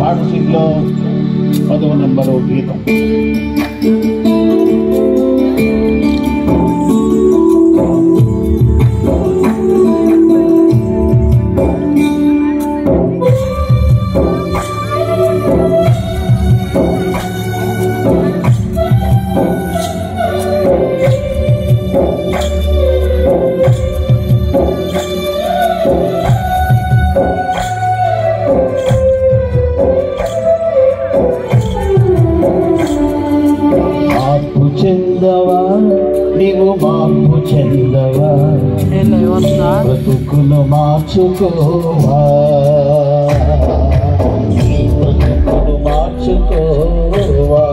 పాఠశీల్లో 10వ నంబరు గీతం. చెందవా నీవు మార్పు చెందవా బ్రతుకును మార్చుకోవా బ్రతుకును మార్చుకోవా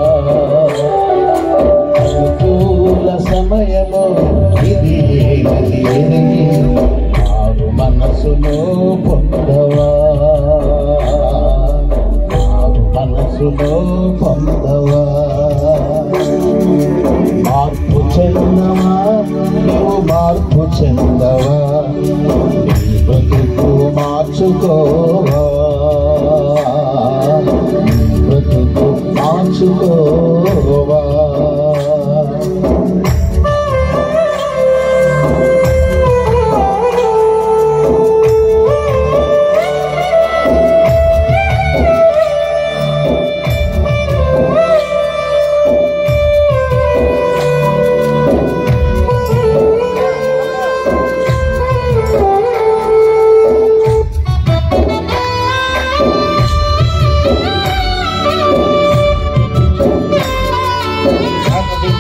అనుకూల సమయము ఇది మారు మనసును పొందవా మారు మనసును పొందవా మార్పు చెందవా నీవు మార్పు చెందవా నీ బ్రతుకు మార్చుకోవా నీ బ్రతుకు మార్చుకోవా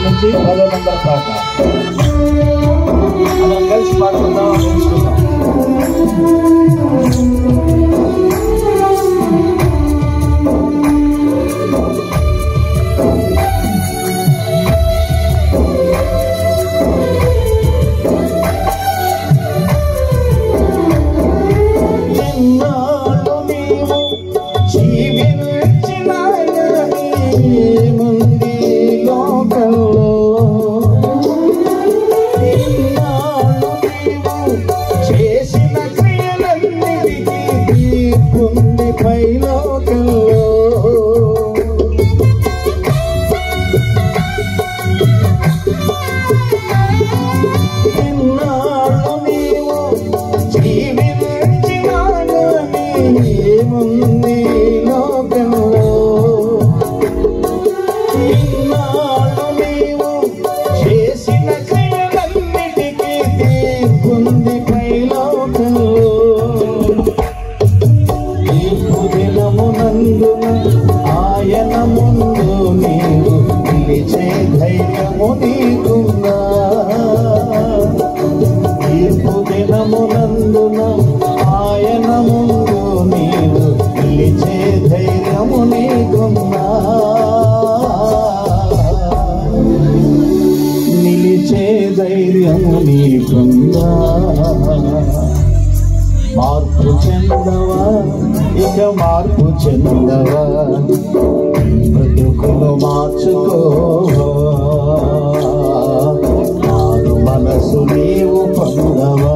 నుంచి 10వ నంబర్ పాట మనం కలిసి పాడుకుందాం, నేర్చుకుందాం. ఆయన ముందు నీవు నిలిచే ధైర్యము నీకున్నా తీర్పు దినమునందున ఆయన ముందు నీవు నిలిచే ధైర్యము నీకున్నా నిలిచే ధైర్యము నీకున్నా మార్పు చెందవా ఇక మార్పు చెందవా బ్రతుకును మార్చుకోవా మారు మనసు నీవు పొందవా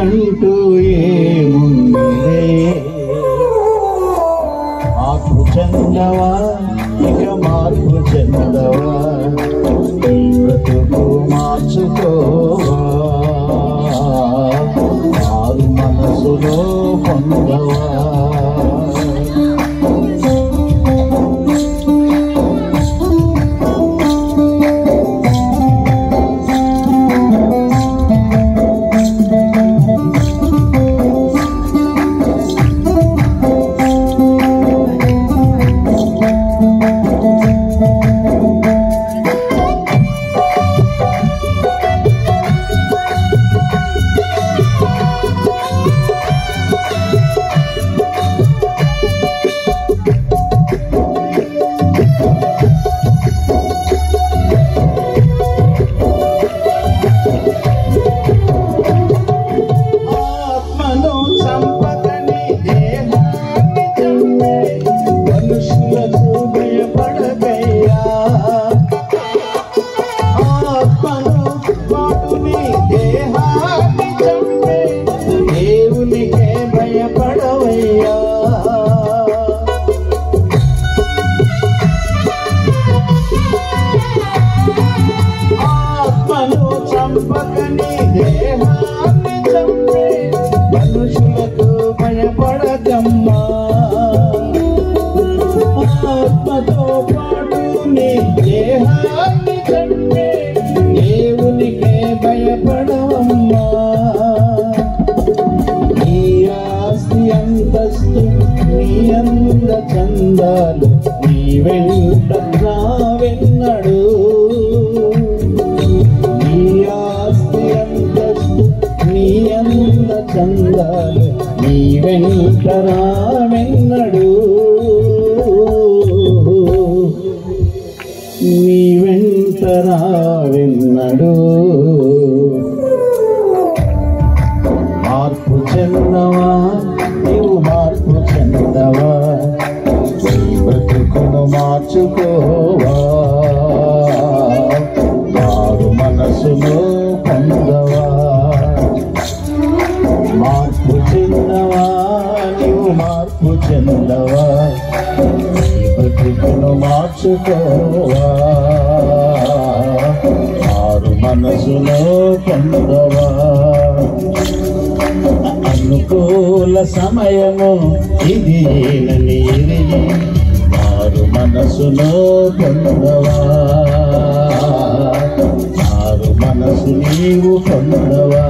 నీకంటూ ఏముందే మార్పు చెందవా ఇక మార్పు చెందవా నీ బ్రతుకు మార్చుకోవా మారు మనసులో పొందవా చంపకని దేహాన్ని చంపే మనుషులకు భయపడకమ్మా ఆత్మతో పాటు నీ దేహాన్ని చంపే దేవునికే భయపడవమ్మా నీ ఆస్తి అంతస్తు నీ అంద చందాలు నీ వెంట రావెన్నడు చందాలు నీ వెంట రావెన్నడు నీ వెంట రావెన్నడు మార్పు చెందవా నీవు మార్పు చెందవా నీ బ్రతుకును మార్చుకోవా మారు మనసులో పొందవా మార్పు చెందవా నీవు మార్పు చెందవా బ్రతుకును మార్చుకోవా మారు మనసులో పొందవా అనుకూల సమయము ఇది ఏనని ఎరిగి మారు మనసులో పొందవా మారు మనసు నీవు పొందవా